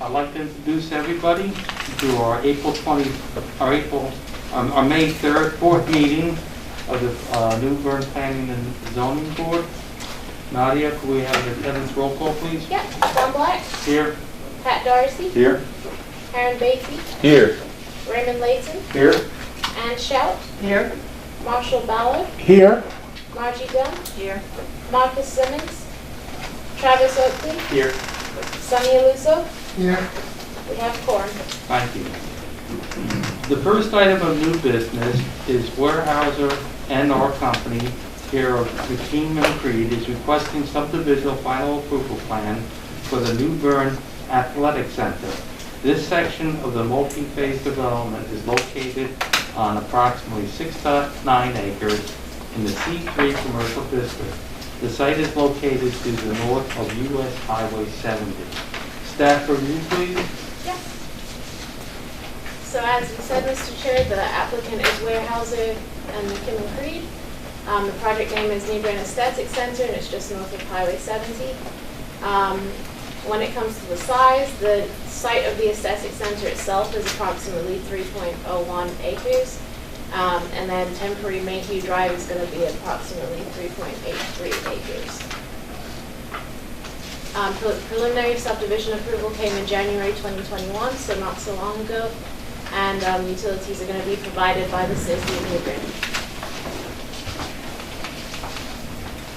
I'd like to introduce everybody to our May 3rd, 4th meeting of the New Bern Planning and Zoning Board. Nadia, could we have the attendance roll call, please? Yep. John Black. Here. Pat Darcy. Here. Aaron Batey. Here. Raymond Layton. Here. Ann Shout. Here. Marshall Ballard. Here. Margie Dunn. Here. Marcus Simmons. Travis Oakley. Here. Sonny Aluso. Here. We have quorum. Thank you. The first item of new business is Weyerhaeuser NR Company, care of McKim Creed, is requesting subdivision final approval plan for the New Bern Aesthetic Center. This section of the multi-phase development is located on approximately 6.9 acres in the C3 commercial district. The site is located to the north of US Highway 70. Staff review, please. Yes. So as you said, Mr. Chair, the applicant is Weyerhaeuser and McKim Creed. The project name is Bern Aesthetic Center, and it's just north of Highway 70. When it comes to the size, the site of the Aesthetic Center itself is approximately 3.01 acres. And then temporary Mayhew Drive is going to be approximately 3.83 acres. Preliminary subdivision approval came in January 2021, so not so long ago. And utilities are going to be provided by the city of New Bern.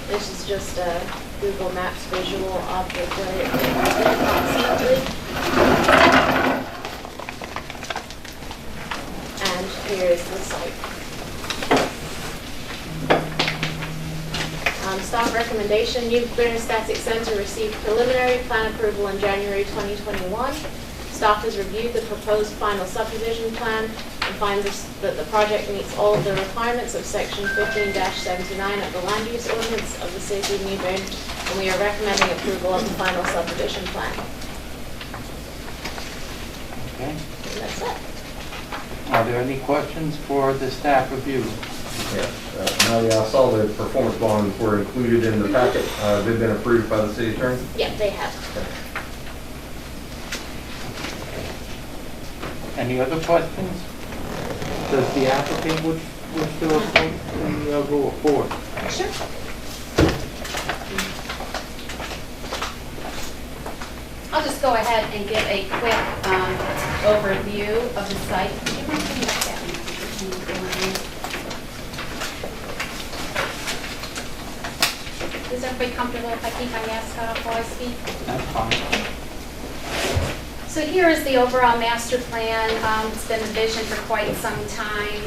This is just a Google Maps visual of the where it is approximately. And here is the site. Staff recommendation, New Bern Aesthetic Center received preliminary plan approval in January 2021. Staff has reviewed the proposed final subdivision plan and finds that the project meets all of the requirements of section 15-79 of the land use ordinance of the city of New Bern, and we are recommending approval of the final subdivision plan. Okay. And that's it. Are there any questions for the staff review? Yeah, Nadia, I saw the performance bonds were included in the packet. They've been approved by the city attorney? Yeah, they have. Any other questions? Does the applicant wish to approach the rule forward? Sure. I'll just go ahead and give a quick overview of the site. Is everybody comfortable if I keep my mask off while I speak? That's fine. So here is the overall master plan. It's been envisioned for quite some time.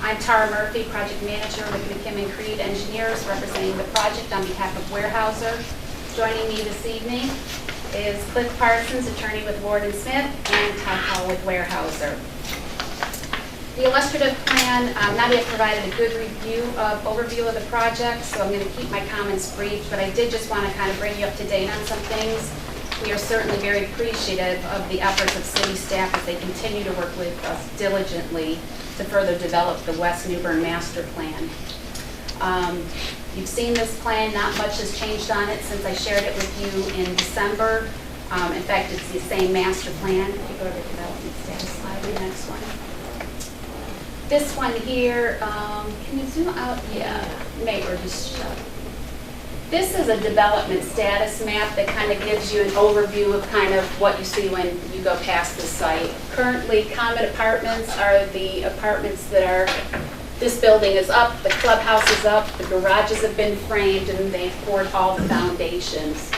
I'm Tara Murphy, project manager with McKim Creed Engineers, representing the project on behalf of Weyerhaeuser. Joining me this evening is Cliff Parsons, attorney with Ward & Smith, and Todd Hall with Weyerhaeuser. The illustrative plan, Nadia provided a good overview of the project, so I'm going to keep my comments brief, but I did just want to kind of bring you up to date on some things. We are certainly very appreciative of the efforts of city staff as they continue to work with us diligently to further develop the West New Bern Master Plan. You've seen this plan, not much has changed on it since I shared it with you in December. In fact, it's the same master plan. If you go to the development status slide, the next one. This one here, can you zoom out? Yeah, maybe or just shut. This is a development status map that kind of gives you an overview of kind of what you see when you go past the site. Currently, Comet Apartments are the apartments that are, this building is up, the clubhouse is up, the garages have been framed, and they've poured all the foundations.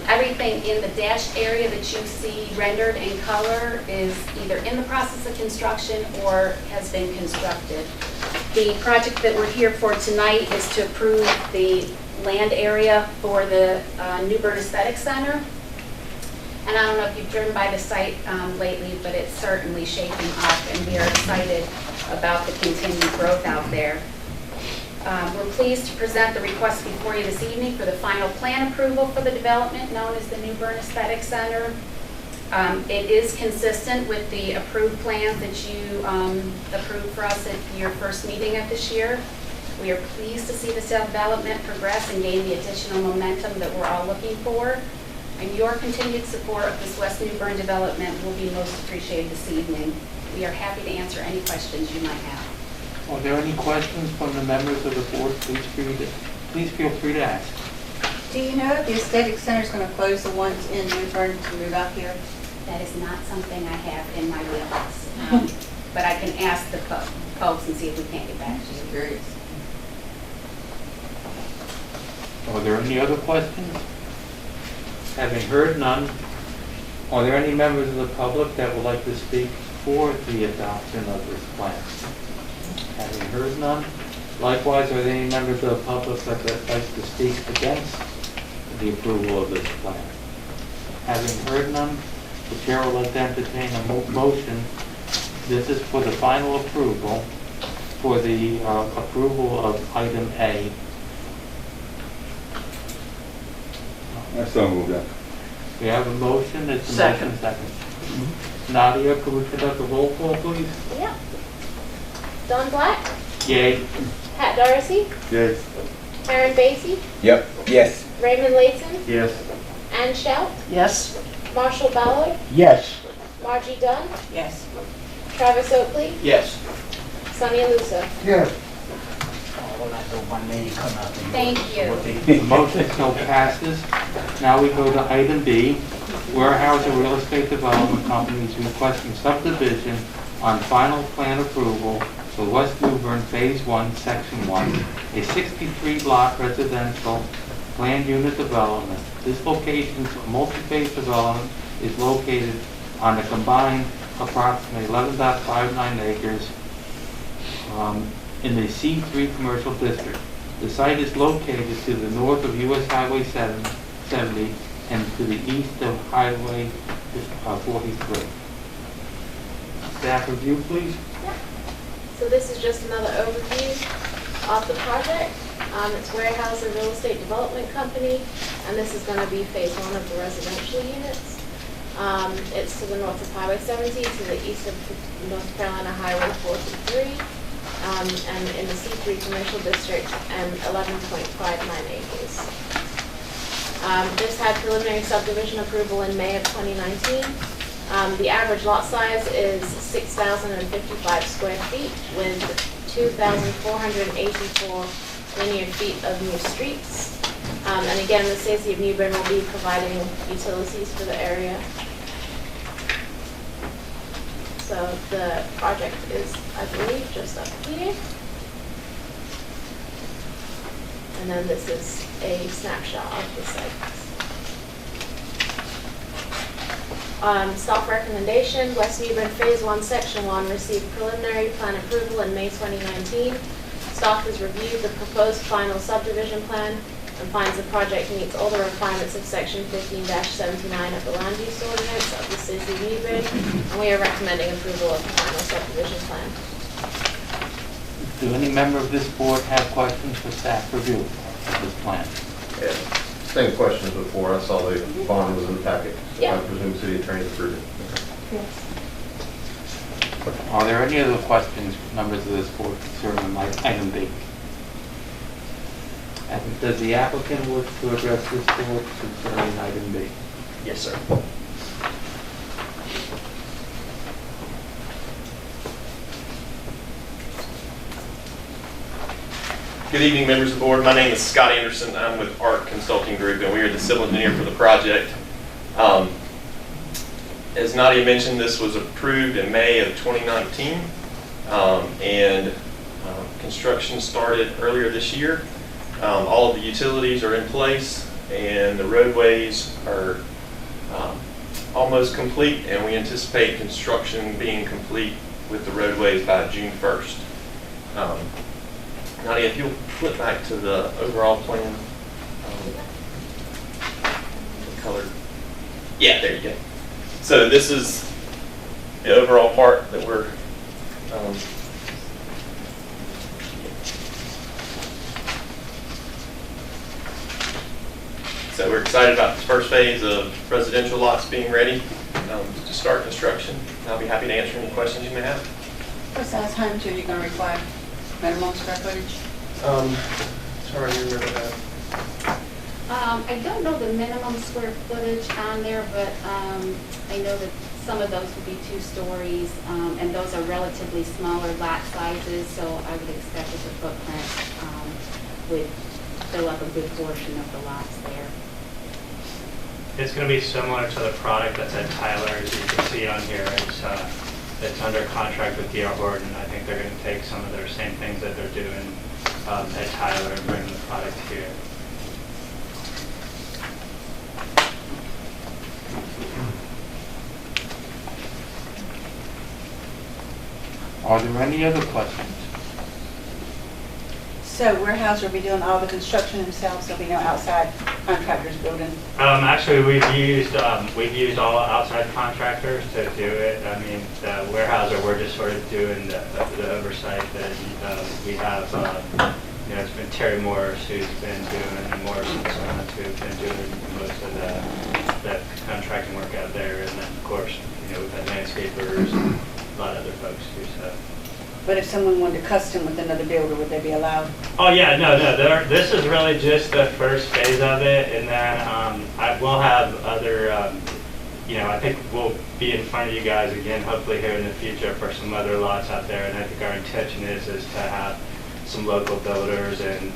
Everything in the dashed area that you see rendered in color is either in the process of construction or has been constructed. The project that we're here for tonight is to approve the land area for the New Bern Aesthetic Center. And I don't know if you've driven by the site lately, but it's certainly shaping up, and we are excited about the continued growth out there. We're pleased to present the request before you this evening for the final plan approval for the development known as the New Bern Aesthetic Center. It is consistent with the approved plans that you approved for us at your first meeting of this year. We are pleased to see the development progress and gain the additional momentum that we're all looking for. And your continued support of this West New Bern development will be most appreciated this evening. We are happy to answer any questions you might have. Are there any questions from the members of the board? Please feel free to ask. Do you know if the aesthetic center is going to close the ones in New Bern to move out here? That is not something I have in my wheelhouse. But I can ask the folks and see if we can't get back to you. Just curious. Are there any other questions? Having heard none, are there any members of the public that would like to speak for the adoption of this plan? Having heard none, likewise, are there any members of the public that would like to speak against the approval of this plan? Having heard none, the chair would like to entertain a motion. This is for the final approval, for the approval of item A. I so moved that. We have a motion, it's a Second. motion second. Nadia, could we conduct a roll call, please? Yeah. Don Black, Yay. Pat Darcy, Yes. Karen Basie, Yep. Yes. Raymond Layton, Yes. Ann Schout, Yes. Marshall Ballard, Yes. Margie Dunn, Yes. Travis Oakley, Yes. Sonny Alusa. Yes. Thank you. The motion still passes. Now we go to item B. Weyerhaeuser Real Estate Development Company is requesting subdivision on final plan approval for West New Bern Phase 1, Section 1, a 63-lot residential planned unit development. This location's multi-phase development is located on a combined approximately 11.59 acres in the C3 commercial district. The site is located to the north of US Highway 70 and to the east of Highway 43. Staff review, please. So this is just another overview of the project. It's Weyerhaeuser Real Estate Development Company, and this is going to be phase 1 of the residential units. It's to the north of Highway 70, to the east of North Carolina Highway 43, and in the C3 commercial district, and 11.59 acres. This had preliminary subdivision approval in May of 2019. The average lot size is 6,055 square feet with 2,484 linear feet of new streets. And again, the City of New Bern will be providing utilities for the area. So the project is, I believe, just up here. And then this is a snapshot of the site. Staff recommendation, West New Bern Phase 1, Section 1 received preliminary plan approval in May 2019. Staff has reviewed the proposed final subdivision plan and finds the project meets all the requirements of Section 15-79 of the Land Use Ordinance of the City of New Bern, and we are recommending approval of the final subdivision plan. Do any member of this board have questions for staff review of this plan? Yeah. Same questions before. I saw the bond was in the packet. Yeah. I presume city attorney approved it. Yes. Are there any other questions, members of this board, concerning item B? And does the applicant wish to address this board concerning item B? Yes, sir. Good evening, members of the board. My name is Scott Anderson. I'm with ARC Consulting Group, and we are the civil engineer for the project. As Nadia mentioned, this was approved in May of 2019, and construction started earlier this year. All of the utilities are in place, and the roadways are almost complete, and we anticipate construction being complete with the roadways by June 1st. Nadia, if you'll flip back to the overall plan, colored. Yeah, there you go. So this is the overall part that we're so we're excited about this first phase of residential lots being ready to start construction. I'll be happy to answer any questions you may have. What size homes are you going to require? Minimum square footage? Sorry, you remember that. I don't know the minimum square footage on there, but I know that some of those would be 2 stories, and those are relatively smaller lot sizes, so I would expect that the footprint would fill up a good portion of the lots there. It's going to be similar to the product that's at Tyler, as you can see on here. It's under contract with DR Horton. I think they're going to take some of their same things that they're doing at Tyler and bring the product here. Are there any other questions? So Weyerhaeuser will be doing all the construction themselves, there'll be no outside contractors building? Actually, we've used all outside contractors to do it. I mean, the Weyerhaeuser, we're just sort of doing the oversight that we have. It's been Terry Morris who's been doing, and Morrison Sons who've been doing most of the contracting work out there, and then of course, we've had landscapers and a lot of other folks too. So. But if someone wanted to custom with another builder, would they be allowed? Oh yeah, no. This is really just the first phase of it, and then I will have other. I think we'll be in front of you guys again, hopefully here in the future for some other lots out there. And I think our intention is to have some local builders and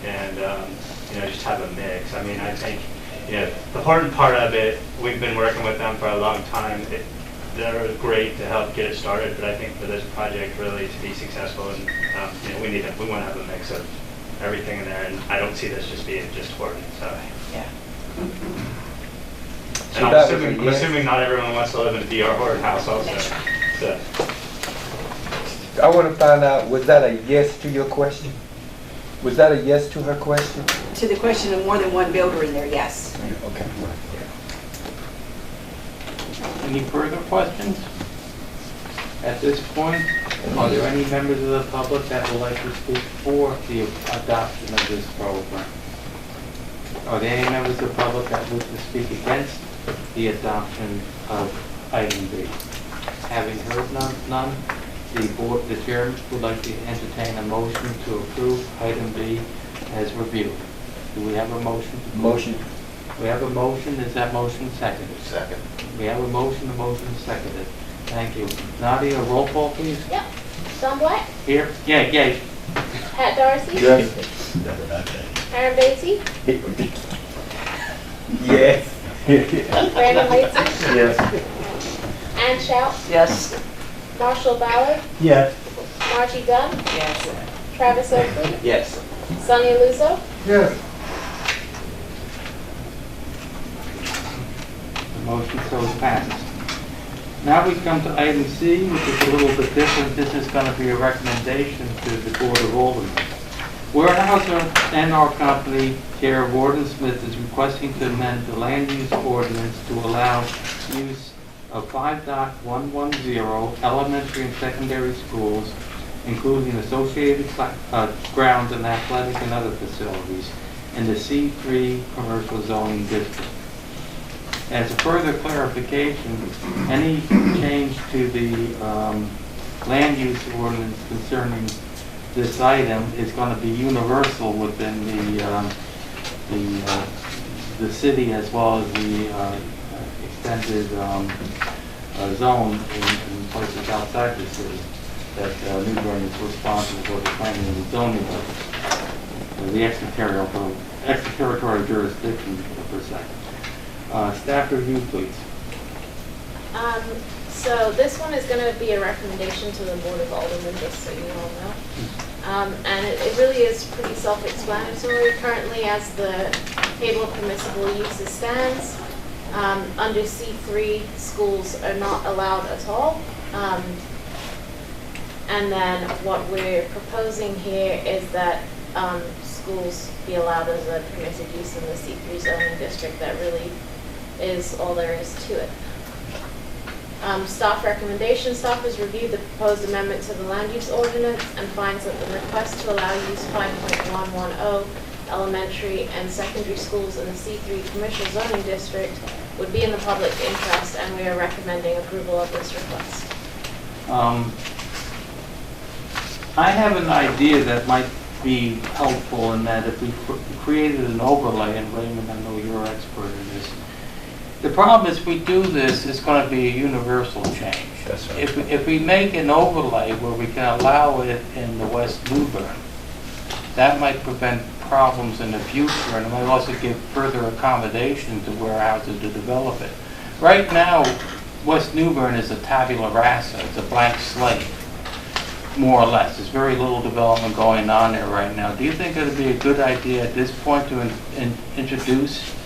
just have a mix. I mean, I think the important part of it, we've been working with them for a long time. They're great to help get it started, but I think for this project really to be successful, and we want to have a mix of everything in there, and I don't see this just being just Horton. So Yeah. And I'm assuming not everyone wants to live in a DR Horton house also. So. I want to find out, was that a yes to your question? Was that a yes to her question? To the question of more than one builder in there, yes. Okay. Any further questions? At this point, are there any members of the public that would like to speak for the adoption of this program? Are there any members of the public that wish to speak against the adoption of item B? Having heard none, the chair would like to entertain a motion to approve item B as reviewed. Do we have a motion? Motion. We have a motion. Is that motion seconded? Second. We have a motion. The motion is seconded. Thank you. Nadia, roll call, please. Yep. Don Black, Here. Yeah. Pat Darcy, Yes. Aaron Batey, Yes. Brandon Lacy, Yes. Ann Shout, Yes. Marshall Ballard, Yes. Margie Dunn, Yes. Travis Oakley, Yes. Sonny Luzo, Yes. The motion so passed. Now we come to item C, which is a little bit different. This is going to be a recommendation to the Board of Aldermen. Weyerhaeuser NR Company, care of Warden Smith, is requesting to amend the land use ordinance to allow use of 5.110 elementary and secondary schools, including associated grounds and athletic and other facilities, in the C3 commercial zoning district. As a further clarification, any change to the land use ordinance concerning this item is going to be universal within the city as well as the extended zone in places outside the city that New Bern is responsible for the planning and the zoning of the extraterritorial jurisdiction per se. Staff review, please. So this one is going to be a recommendation to the Board of Aldermen, just so you all know. And it really is pretty self-explanatory. Currently, as the table of permissible uses stands, under C3, schools are not allowed at all. And then what we're proposing here is that schools be allowed as a permitted use in the C3 zoning district. That really is all there is to it. Staff recommendation. Staff has reviewed the proposed amendment to the land use ordinance and finds that the request to allow use 5.110 elementary and secondary schools in the C3 commercial zoning district would be in the public interest, and we are recommending approval of this request. I have an idea that might be helpful in that if we created an overlay, and Raymond, I know you're an expert in this. The problem is, if we do this, it's going to be a universal change. That's right. If we make an overlay where we can allow it in the West New Bern, that might prevent problems in the future, and it might also give further accommodation to Weyerhaeuser to develop it. Right now, West New Bern is a tabula rasa. It's a blank slate, more or less. There's very little development going on there right now. Do you think it would be a good idea at this point to introduce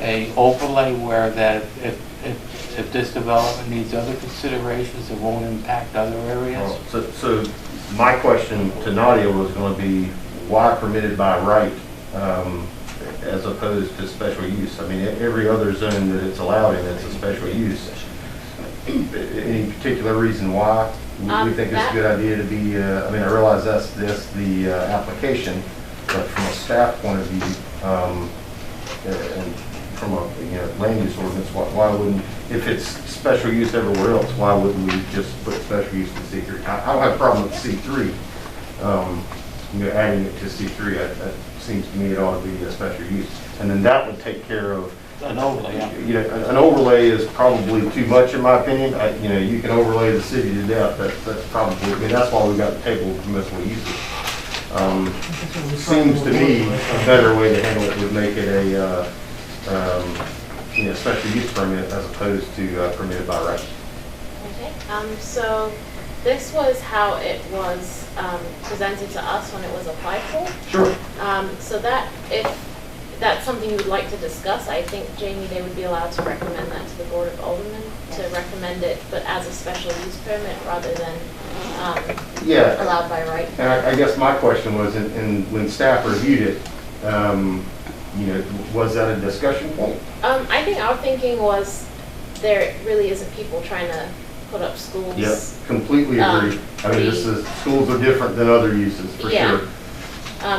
a overlay where that if this development needs other considerations, it won't impact other areas? So my question to Nadia was going to be, why permitted by right as opposed to special use? I mean, every other zone that it's allowed in, it's a special use. Any particular reason why we think it's a good idea to be, I mean, I realize that's the application, but from a staff point of view, and from a land use ordinance, why wouldn't, if it's special use everywhere else, why wouldn't we just put special use in C3? I don't have a problem with C3, adding it to C3. That seems to me it ought to be a special use, and then that would take care of An overlay, yeah. An overlay is probably too much in my opinion. You can overlay the city to death. That's probably, I mean, that's why we got the table of permissible uses. Seems to me a better way to handle it would make it a special use permit as opposed to permitted by right. Okay, so this was how it was presented to us when it was applied for. Sure. So that, if that's something you would like to discuss, I think, Jamie, they would be allowed to recommend that to the Board of Aldermen, to recommend it, but as a special use permit rather than allowed by right. And I guess my question was, when staff reviewed it, was that a discussion point? I think our thinking was there really isn't people trying to put up schools. Yep, completely agree. I mean, schools are different than other uses, for sure.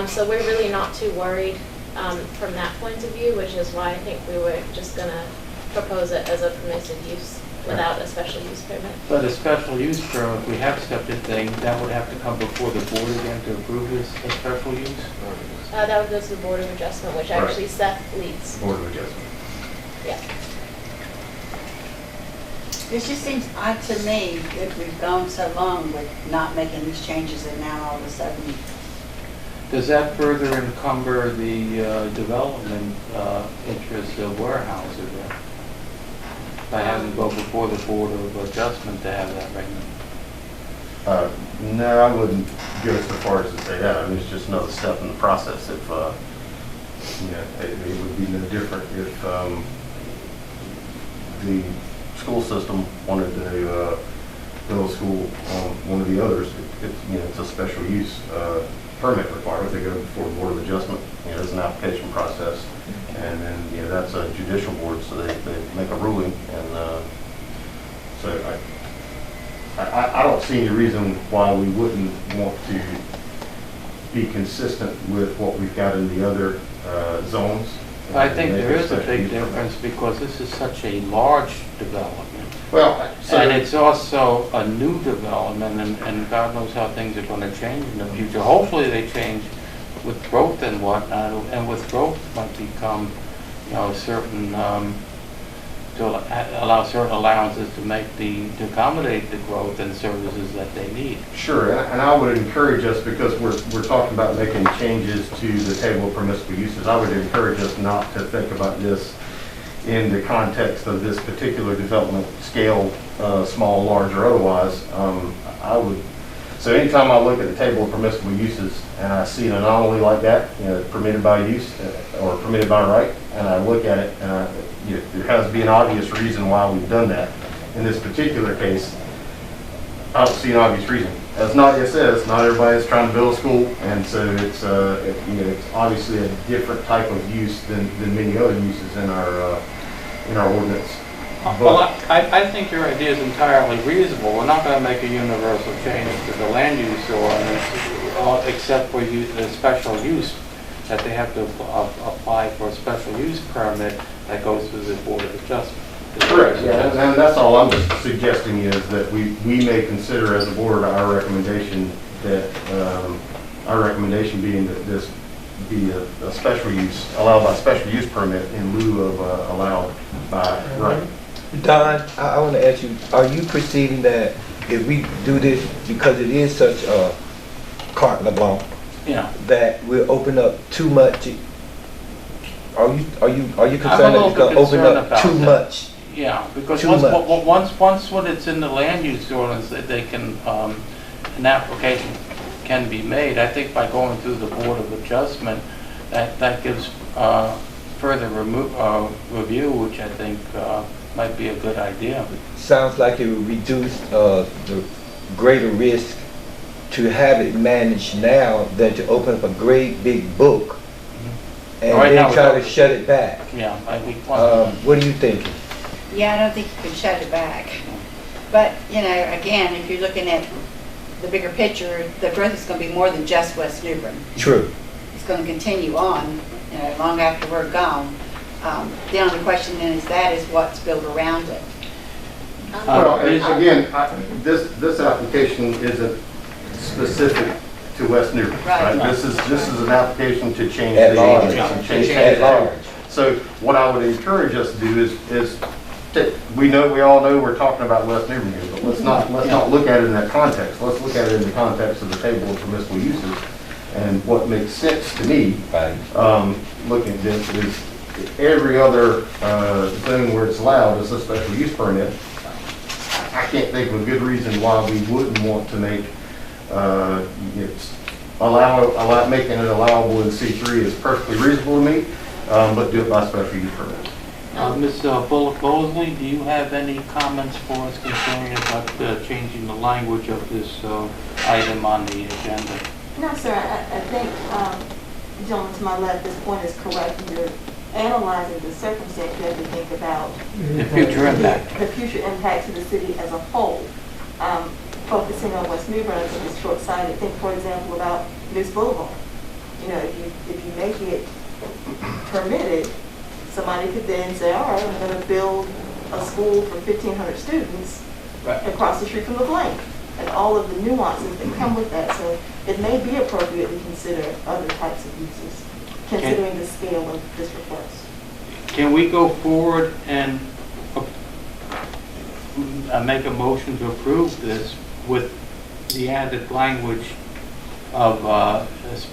So we're really not too worried from that point of view, which is why I think we were just going to propose it as a permitted use without a special use permit. But a special use permit, if we have stepped in thing, that would have to come before the board again to approve this a special use? That would go to the Board of Adjustment, which actually Seth leads. Board of Adjustment. Yeah. This just seems odd to me that we've gone so long with not making these changes and now all of a sudden. Does that further encumber the development interests of Weyerhaeuser then? By having to go before the Board of Adjustment to have that right? No, I wouldn't go so far as to say that. I mean, it's just another step in the process. If it would be no different if the school system wanted to build a school on one of the others. It's a special use permit requirement. They go before the Board of Adjustment. There's an application process, and then that's a judicial board, so they make a ruling, and so I don't see any reason why we wouldn't want to be consistent with what we've got in the other zones. I think there is a big difference because this is such a large development. Well, and it's also a new development, and God knows how things are going to change in the future. Hopefully they change with growth and whatnot, and with growth might become, certain, to allow certain allowances to accommodate the growth and services that they need. Sure, and I would encourage us, because we're talking about making changes to the table of permissible uses, I would encourage us not to think about this in the context of this particular development scale, small, large, or otherwise. So anytime I look at the table of permissible uses and I see an anomaly like that, permitted by use or permitted by right, and I look at it and there has to be an obvious reason why we've done that. In this particular case, I don't see an obvious reason. As Nadia says, not everybody is trying to build a school, and so it's it's obviously a different type of use than many other uses in our ordinance. Well, I think your idea is entirely reasonable. We're not going to make a universal change to the land use ordinance, except for the special use, that they have to apply for a special use permit that goes through the Board of Adjustment. Correct, yeah, and that's all I'm just suggesting is that we may consider as a board our recommendation that our recommendation being that this be a special use, allowed by special use permit in lieu of allowed by right. Don, I want to ask you, are you perceiving that if we do this, because it is such a carte blanche, Yeah. that we'll open up too much? Are you I'm a concerned that little it's going to bit open concerned up about too that. much? Yeah, because Too once when it's in the land use ordinance, they can, an application can be made. I think by going through the Board of Adjustment, that gives further review, which I think might be a good idea. Sounds like it would reduce the greater risk to have it managed now than to open up a great big book and Right now then try we're- to shut it back. Yeah, I think. What are you thinking? Yeah, I don't think you can shut it back. But, you know, again, if you're looking at the bigger picture, the growth is going to be more than just West New Bern. True. It's going to continue on, you know, long after we're gone. The only question then is what's built around it. Well, and again, this application isn't specific to West New Bern, right? Right. This is an application to change At the large. ordinance and change At the large. So what I would encourage us to do is we all know we're talking about West New Bern here, but let's not look at it in that context. Let's look at it in the context of the table of permissible uses. And what makes sense to me, looking at this, is every other zone where it's allowed is a special use permit. I can't think of a good reason why we wouldn't want to make making it allowable in C3 is perfectly reasonable to me, but do it by special use permit. Ms. Bullock-Bosley, do you have any comments for us concerning about changing the language of this item on the agenda? No, sir, I think the gentleman to my left, this point is correct. You're analyzing the circumstance. You have to think about The future impact. the future impact to the city as a whole. Focusing on West New Bern is short-sighted. Think, for example, about Miss Boulevard. You know, if you make it permitted, somebody could then say, all right, I'm going to build a school for 1,500 students across the street from the blank, and all of the nuances that come with that. So it may be appropriate to consider other types of uses, considering the scale of this request. Can we go forward and make a motion to approve this with the added language of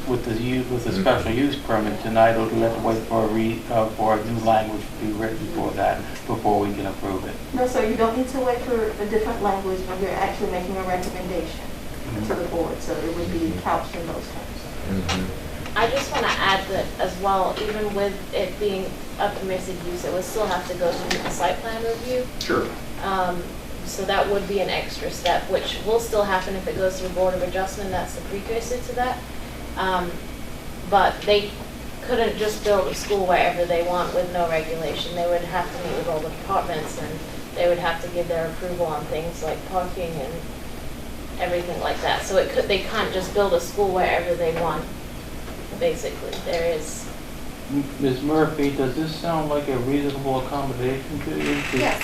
with the special use permit tonight, or do we have to wait for a new language to be written before we can approve it? No, sir, you don't need to wait for a different language when you're actually making a recommendation to the board, so it would be couched in those terms. I just want to add that as well, even with it being a permissive use, it would still have to go through the site plan review. Sure. So that would be an extra step, which will still happen if it goes through Board of Adjustment. That's the precursor to that. But they couldn't just build a school wherever they want with no regulation. They would have to meet with all the departments, and they would have to give their approval on things like parking and everything like that. So they can't just build a school wherever they want, basically. There is. Ms. Murphy, does this sound like a reasonable accommodation to you? Yes.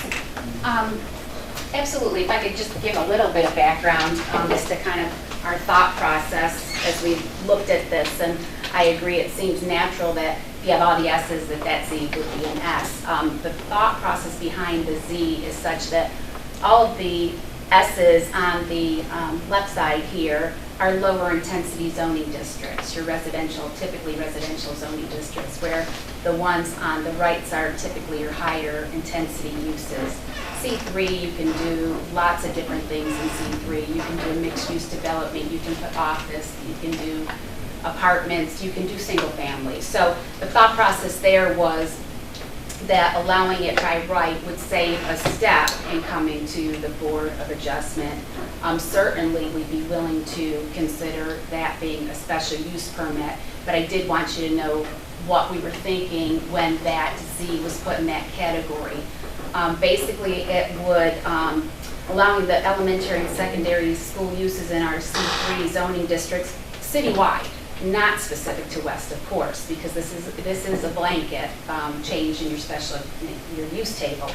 Absolutely. If I could just give a little bit of background as to kind of our thought process as we looked at this, and I agree it seems natural that if you have all the S's that Z would be an S. The thought process behind the Z is such that all of the S's on the left side here are lower intensity zoning districts, your typically residential zoning districts, where the ones on the right side are typically your higher intensity uses. C3, you can do lots of different things in C3. You can do a mixed-use development, you can put office, you can do apartments, you can do single family. So the thought process there was that allowing it by right would save a step in coming to the Board of Adjustment. Certainly, we'd be willing to consider that being a special use permit, but I did want you to know what we were thinking when that Z was put in that category. Basically, it would, allowing the elementary and secondary school uses in our C3 zoning districts citywide, not specific to West, of course, because this is a blanket change in your use table.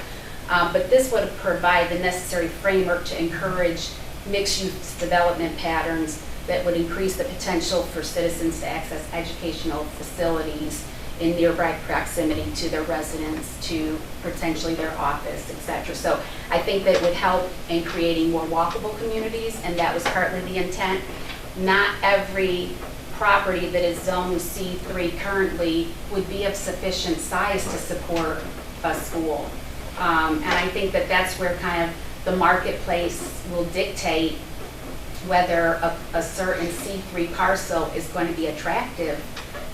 But this would provide the necessary framework to encourage mixed-use development patterns that would increase the potential for citizens to access educational facilities in nearby proximity to their residence, to potentially their office, etc. So I think that would help in creating more walkable communities, and that was partly the intent. Not every property that is zoned C3 currently would be of sufficient size to support a school. And I think that that's where kind of the marketplace will dictate whether a certain C3 parcel is going to be attractive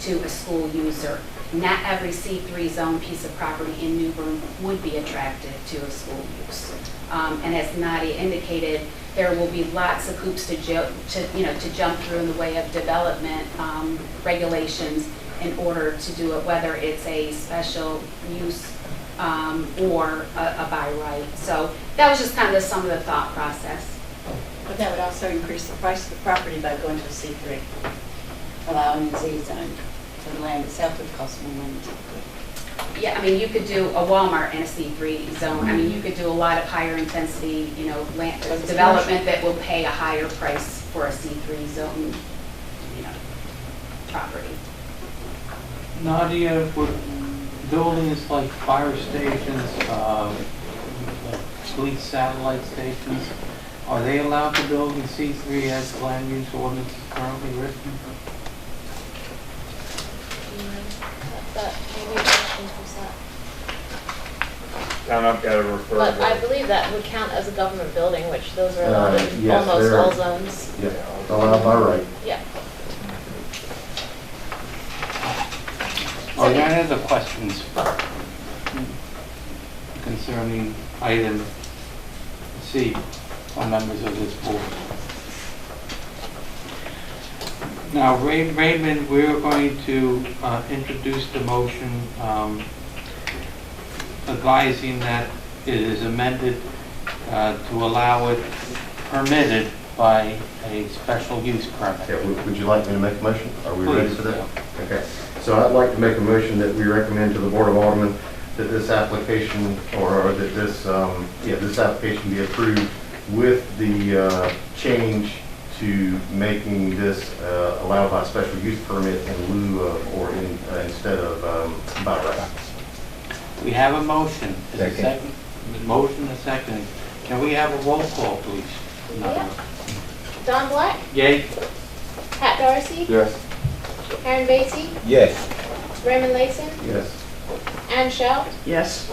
to a school user. Not every C3 zone piece of property in New Bern would be attractive to a school use. And as Nadia indicated, there will be lots of hoops to jump through in the way of development regulations in order to do it, whether it's a special use or a by right. So that was just kind of some of the thought process. But that would also increase the price of the property by going to a C3, allowing the Z zone. So the land itself would cost more money. Yeah, I mean, you could do a Walmart in a C3 zone. I mean, you could do a lot of higher intensity, land development that will pay a higher price for a C3 zone, property. Nadia, for buildings like fire stations, like police satellite stations, are they allowed to build in C3 as the land use ordinance is currently written? That maybe a question for Seth. Town, I've got to refer. But I believe that would count as a government building, which those are allowed in yes, almost they're- all zones. Yeah, allowed by right. Yeah. Are there any other questions concerning item C from members of this board? Now, Raymond, we're going to introduce the motion advising that it is amended to allow it permitted by a special use permit. Okay, would you like me to make a motion? Are we ready Please. for that? Okay, so I'd like to make a motion that we recommend to the Board of Aldermen that this application, or that this, this application be approved with the change to making this allowed by special use permit in lieu of, or instead of by right. We have a motion. Is it Second. Motion and second. Can we have a roll call, please? Yeah. Don Black, Yay? Pat Darcy, Yes. Karen Beatty, Yes. Raymond Layson, Yes. Ann Schell, Yes.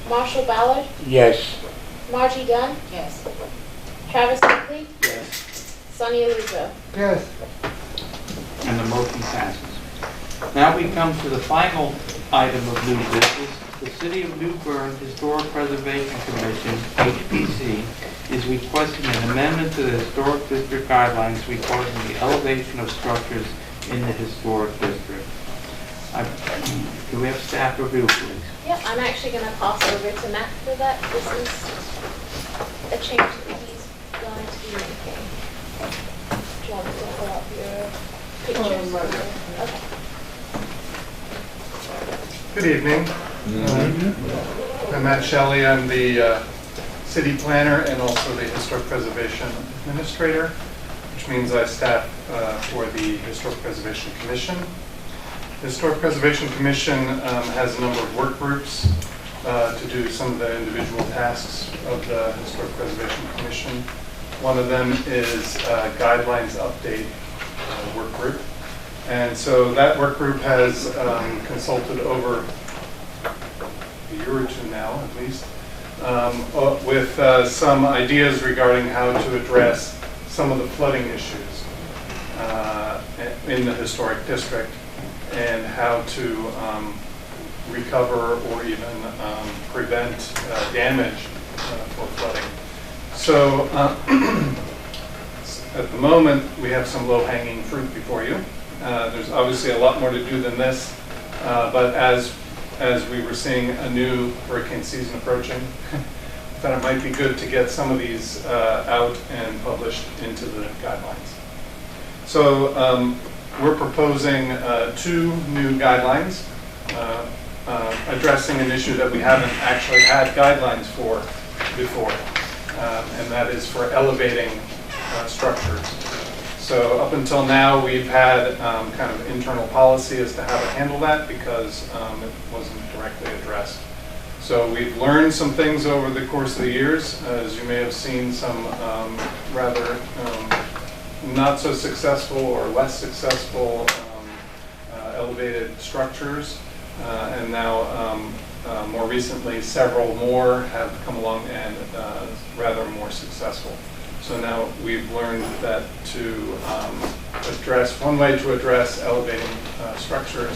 Marshall Ballard, Yes. Margie Dunn, Yes. Travis Buckley, Yes. Sonny Alizo. Yes. And the motion passes. Now we come to the final item of new business. The City of New Bern Historic Preservation Commission, HPC, is requesting an amendment to the Historic District Guidelines regarding the elevation of structures in the Historic District. Can we have staff review, please? Yeah, I'm actually going to pass over to Matt for that. This is a change that he's going to be making. Do you want me to pull up your pictures? Okay. Good evening. I'm Matt Shelley. I'm the city planner and also the Historic Preservation Administrator, which means I staff for the Historic Preservation Commission. The Historic Preservation Commission has a number of work groups to do some of the individual tasks of the Historic Preservation Commission. One of them is Guidelines Update work group. And so that work group has consulted over a year or two now, at least, with some ideas regarding how to address some of the flooding issues in the historic district and how to recover or even prevent damage for flooding. So at the moment, we have some low-hanging fruit before you. There's obviously a lot more to do than this, but as we were seeing a new hurricane season approaching, I thought it might be good to get some of these out and published into the guidelines. So we're proposing 2 new guidelines addressing an issue that we haven't actually had guidelines for before, and that is for elevating structures. So up until now, we've had kind of internal policy as to how to handle that because it wasn't directly addressed. So we've learned some things over the course of the years. As you may have seen, some rather not so successful or less successful elevated structures. And now, more recently, several more have come along and rather more successful. So now we've learned that to address, one way to address elevating structures,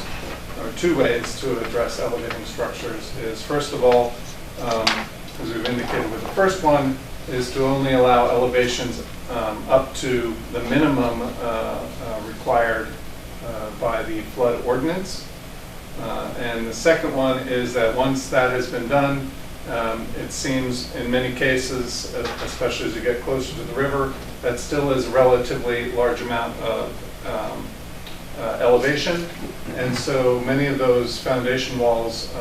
or two ways to address elevating structures is, first of all, as we've indicated with the first one, is to only allow elevations up to the minimum required by the flood ordinance. And the second one is that once that has been done, it seems in many cases, especially as you get closer to the river, that still is a relatively large amount of elevation. And so many of those foundation walls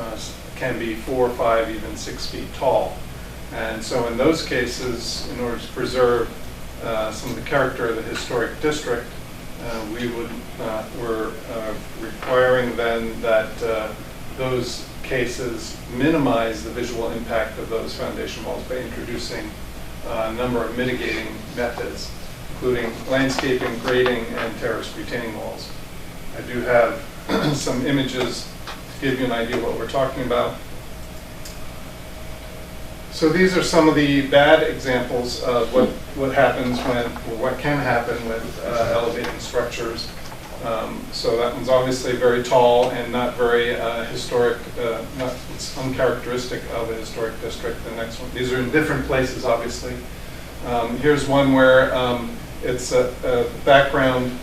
can be 4, 5, even 6 feet tall. And so in those cases, in order to preserve some of the character of the historic district, we're requiring then that those cases minimize the visual impact of those foundation walls by introducing a number of mitigating methods, including landscaping, grading, and terrace retaining walls. I do have some images to give you an idea of what we're talking about. So these are some of the bad examples of what happens when, or what can happen with elevating structures. So that one's obviously very tall and not very historic, it's uncharacteristic of a historic district. The next one, these are in different places, obviously. Here's one where it's a background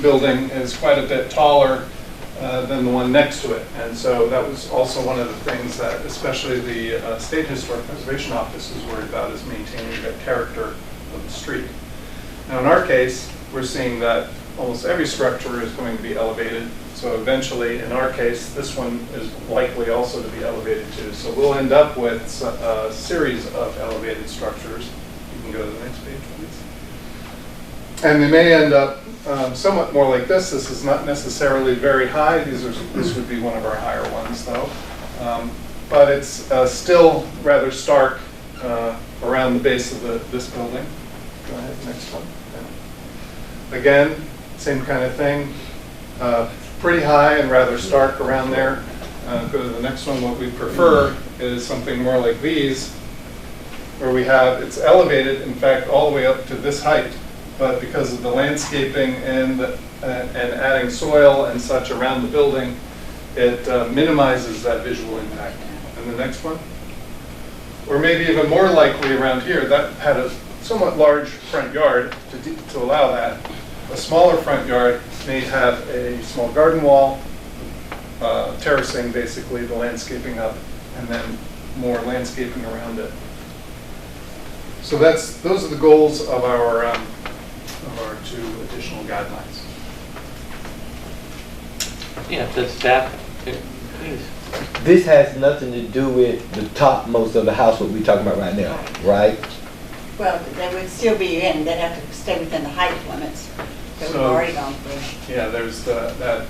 building is quite a bit taller than the one next to it. And so that was also one of the things that especially the State Historic Preservation Office is worried about, is maintaining the character of the street. Now in our case, we're seeing that almost every structure is going to be elevated. So eventually, in our case, this one is likely also to be elevated too. So we'll end up with a series of elevated structures. You can go to the next page, please. And they may end up somewhat more like this. This is not necessarily very high. This would be one of our higher ones, though. But it's still rather stark around the base of this building. Go ahead, next one. Yeah. Again, same kind of thing. Pretty high and rather stark around there. Go to the next one. What we prefer is something more like these, where we have, it's elevated, in fact, all the way up to this height. But because of the landscaping and adding soil and such around the building, it minimizes that visual impact. And the next one? Or maybe even more likely around here, that had a somewhat large front yard to allow that. A smaller front yard may have a small garden wall, terracing basically the landscaping up, and then more landscaping around it. So those are the goals of our 2 additional guidelines. Yeah, the staff, please. This has nothing to do with the topmost of the house, what we're talking about right now, right? Well, they would still be in, they'd have to stay within the height limits that we've already gone through. Yeah, there's the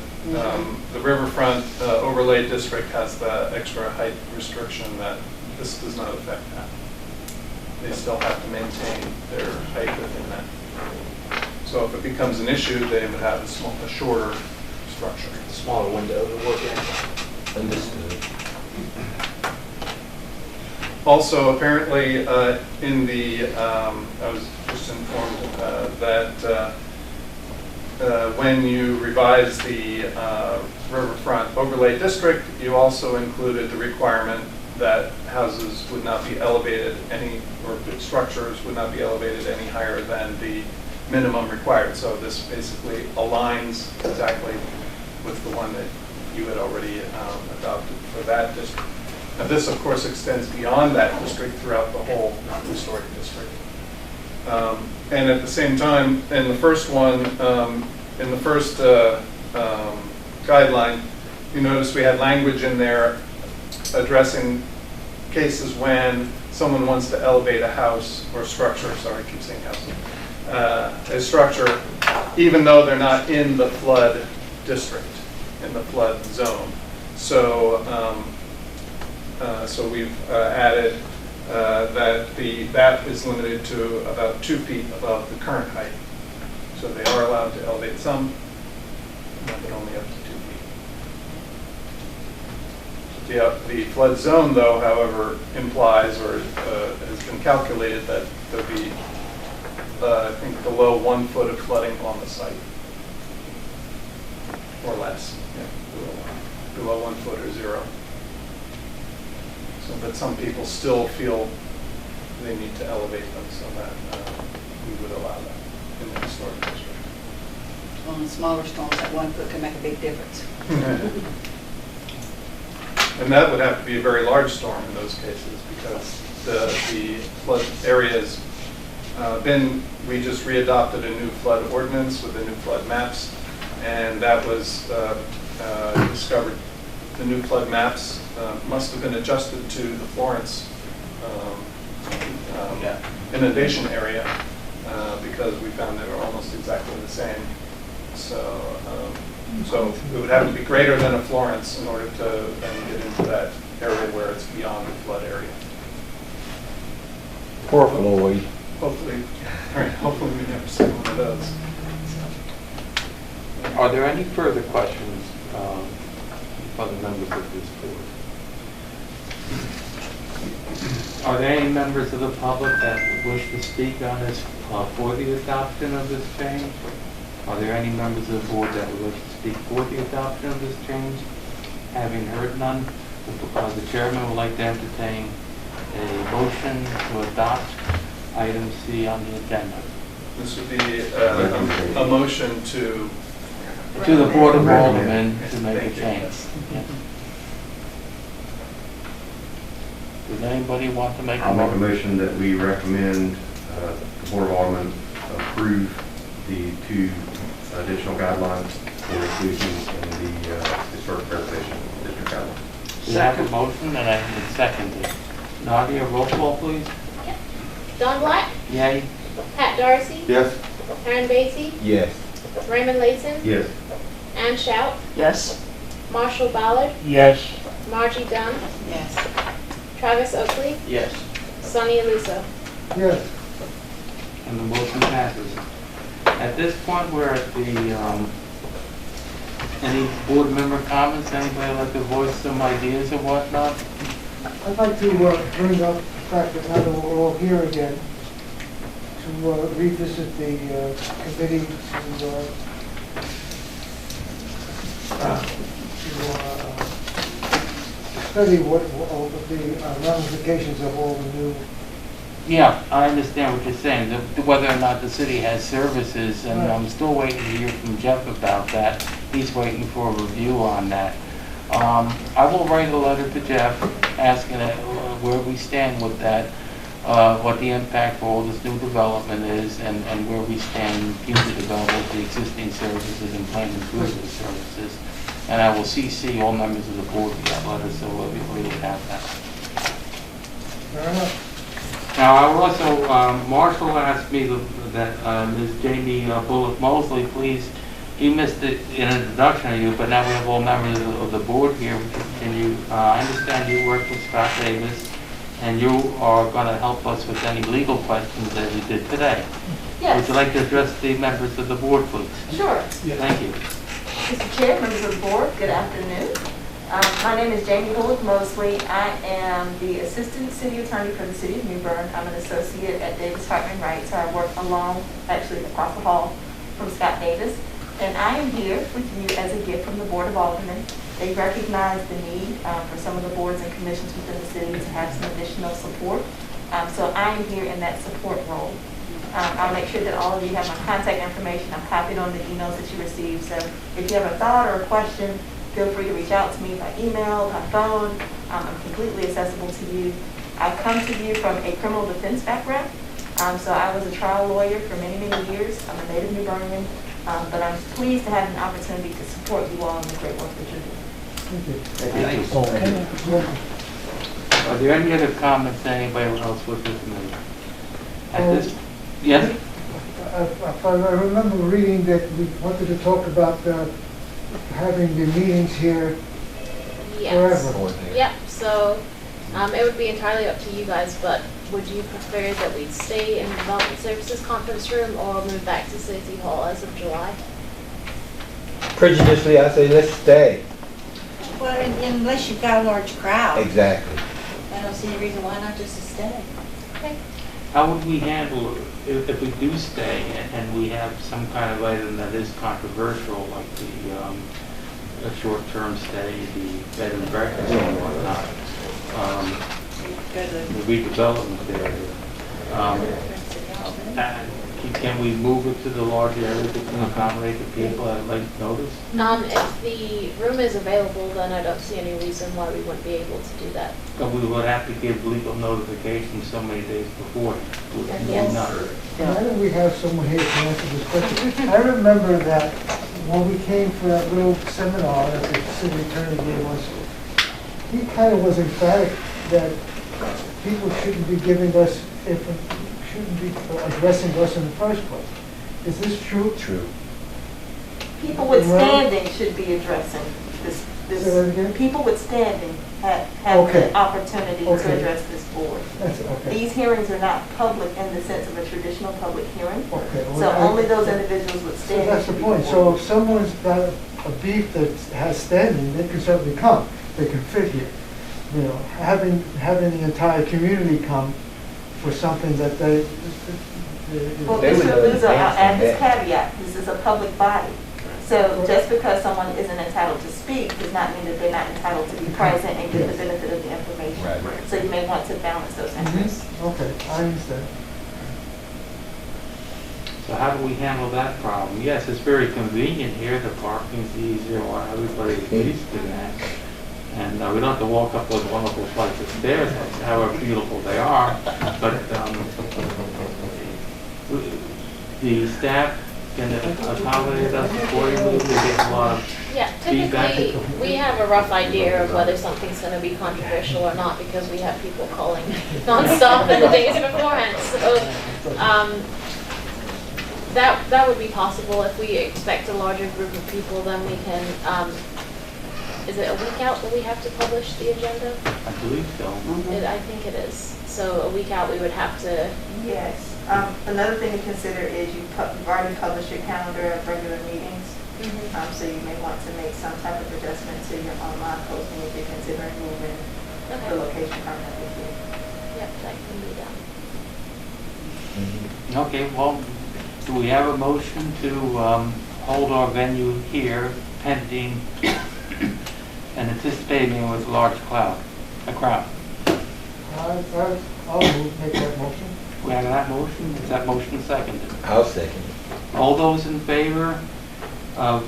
riverfront overlay district has the extra height restriction that this does not affect that. They still have to maintain their height within that. So if it becomes an issue, they would have a shorter structure. Smaller window to work in. Understood. Also, apparently, in the, I was just informed that when you revised the riverfront overlay district, you also included the requirement that houses would not be elevated or structures would not be elevated any higher than the minimum required. So this basically aligns exactly with the one that you had already adopted for that district. Now this, of course, extends beyond that district throughout the whole historic district. And at the same time, in the first one, in the first guideline, you notice we had language in there addressing cases when someone wants to elevate a house or structure, sorry, I keep saying house, a structure even though they're not in the flood district, in the flood zone. So, so we've added that that is limited to about 2 feet above the current height. So they are allowed to elevate some, but only up to 2 feet. The flood zone, though, however, implies or has been calculated that there'll be, I think, below 1 foot of flooding on the site, or less. Yeah, below 1 foot or 0. So, but some people still feel they need to elevate them, so that we would allow that in the historic district. On the smaller storms, that 1 foot can make a big difference. And that would have to be a very large storm in those cases, because the flood area has we just readopted a new flood ordinance with the new flood maps, and that was discovered. The new flood maps must have been adjusted to the Florence inundation area because we found they were almost exactly the same. So, so it would have to be greater than a Florence in order to then get into that area where it's beyond the flood area. Poor Floyd. Hopefully, hopefully we never see one of those. Are there any further questions from the members of this board? Are there any members of the public that wish to speak on this for the adoption of this change? Are there any members of the board that would wish to speak for the adoption of this change? Having heard none, the chairman would like to entertain a motion to adopt item C on the agenda. This would be a motion to the Board of Aldermen to make a change. Yeah. Does anybody want to make a I'll make a motion? motion that we recommend the Board of Aldermen approve the 2 additional guidelines for inclusion in the historic preservation district guidelines. We have a motion and I have it seconded. Nadia, roll call please. Don Black, Yay. Pat Darcy, Yes. Aaron Basie, Yes. Raymond Layson, Yes. Ann Shout, Yes. Marshall Ballard, Yes. Margie Dunn, Yes. Travis Oakley, Yes. Sonny Aluso. Yes. And the motion passes. At this point, we're at the, any board member comments? Anybody like to voice some ideas or whatnot? I'd like to bring up the fact that now that we're all here again, to revisit the committee to study what the ramifications of all the new. Yeah, I understand what you're saying, whether or not the city has services, and Right. I'm still waiting to hear from Jeff about that. He's waiting for a review on that. I will write a letter to Jeff asking where we stand with that, what the impact for all this new development is, and where we stand in future development of the existing services and plan to improve those services. And I will CC all members of the board with that letter, so we will have that. Fair enough. Now, I will also, Marshall asked me that Ms. Jamie Bullock Mosley, please, he missed an introduction of you, but now we have all members of the board here. Can you, I understand you work with Scott Davis, and you are going to help us with any legal questions that you did today. Yes. Would you like to address the members of the board, please? Sure. Thank you. Mr. Chair, members of the board, good afternoon. My name is Jamie Bullock Mosley. I am the Assistant City Attorney for the City of New Bern. I'm an associate at Davis Hartman Wright, so I work along, actually across the hall from Scott Davis. And I am here with you as a gift from the Board of Aldermen. They recognize the need for some of the boards and commissions within the city to have some additional support. So I am here in that support role. I'll make sure that all of you have my contact information. I've copied on the emails that you received. So if you have a thought or a question, feel free to reach out to me by email, by phone. I'm completely accessible to you. I've come to you from a criminal defense background. So I was a trial lawyer for many, many years. I'm a native New Bernian, but I'm pleased to have an opportunity to support you all in the great work that you're doing. Thank you. Are there any other comments that anybody else wishes to make? At this, yes? if I remember reading that we wanted to talk about having the meetings here Yes. forever. Yep, so it would be entirely up to you guys, but would you prefer that we stay in the Development Services Conference Room or move back to City Hall as of July? Prejudicially, I say let's stay. Well, unless you've got a large crowd, Exactly. I don't see any reason why not just to stay. Okay. How would we handle it if we do stay and we have some kind of item that is controversial, like a short-term stay, the bed and breakfast and whatnot, the redevelopment area? And can we move it to the large area that can accommodate the people at late notice? If the room is available, then I don't see any reason why we wouldn't be able to do that. But we would have to give legal notification so many days before. Would we Yes. not? Why don't we have someone here to answer this question? I remember that when we came for that little seminar that the city attorney gave us, he kind of was emphatic that people shouldn't be giving us, shouldn't be addressing us in the first place. Is this true? True. People with standing should be addressing Say that again? people with standing have Okay. the opportunity to Okay. address this board. That's okay. These hearings are not public in the sense of a traditional public hearing, Okay. well, so I- only those individuals with So standing that's the should be point. before So you. if someone's got a beef that has standing, they can certainly come. They can fit here. You know, having the entire community come for something that they. Well, They would Mr. know Luzo, the I'll answer add this to that. caveat, this is a public body. So just because someone isn't entitled to speak does not mean that they're not entitled to be present and get the benefit of the information. Right. So you may want to balance those interests. Okay, I understand. So how do we handle that problem? Yes, it's very convenient here, the parking's easier, everybody's used to that. And we don't have to walk up those wonderful flights of stairs, however beautiful they are. But the staff can accommodate us accordingly. We get a lot of Yeah, feedback. typically, we have a rough idea of whether something's going to be controversial or not because we have people calling nonstop in the days beforehand. So that would be possible. If we expect a larger group of people, then we can, is it a week out that we have to publish the agenda? I believe so. I think it is. So a week out, we would have to, Yes. Another thing to consider is you've already published your calendar of regular meetings. So you may want to make some type of adjustment to your online posting if you're considering moving the okay, location permanently here. yep, that can be done. Okay, well, do we have a motion to hold our venue here pending and anticipating with a large crowd? I'll make that motion. We have that motion? Is that motion seconded? I'll second it. All those in favor of,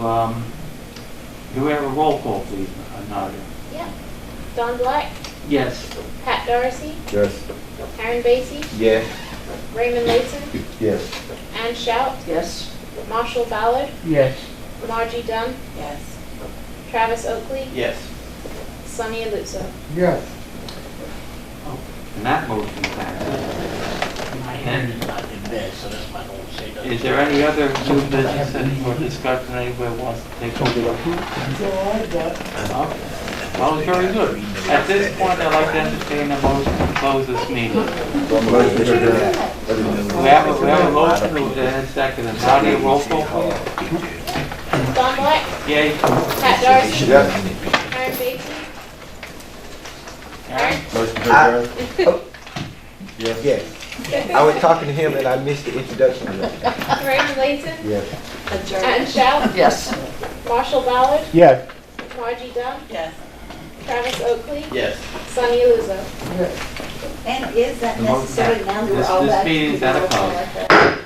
do we have a roll call, please, Nadia? Yeah. Don Black, Yes. Pat Darcy, Yes. Aaron Basie, Yes. Raymond Layton, Yes. Ann Shout, Yes. Marshall Ballard, Yes. Margie Dunn, Yes. Travis Oakley, Yes. Sonny Aluso. Yes. And that motion passes. And Not in bed, so that's my own say. is there any other new business or discussion anybody wants to take over? So I've got, Okay. Well, it's very good. At this point, I'd like to entertain a motion to close this meeting. We have a motion and a second. And Nadia, roll call, please. Don Black, Yay. Pat Darcy, Yes. Aaron Basie, Aaron? Yes. I was talking to him and I missed the introduction. Raymond Layton, Yes. Ann Shout, Yes. Marshall Ballard, Yes. Margie Dunn, Yes. Travis Oakley, Yes. Sonny Aluso. yes. And is that necessary now that we're all This back? meeting is at a to close. like that?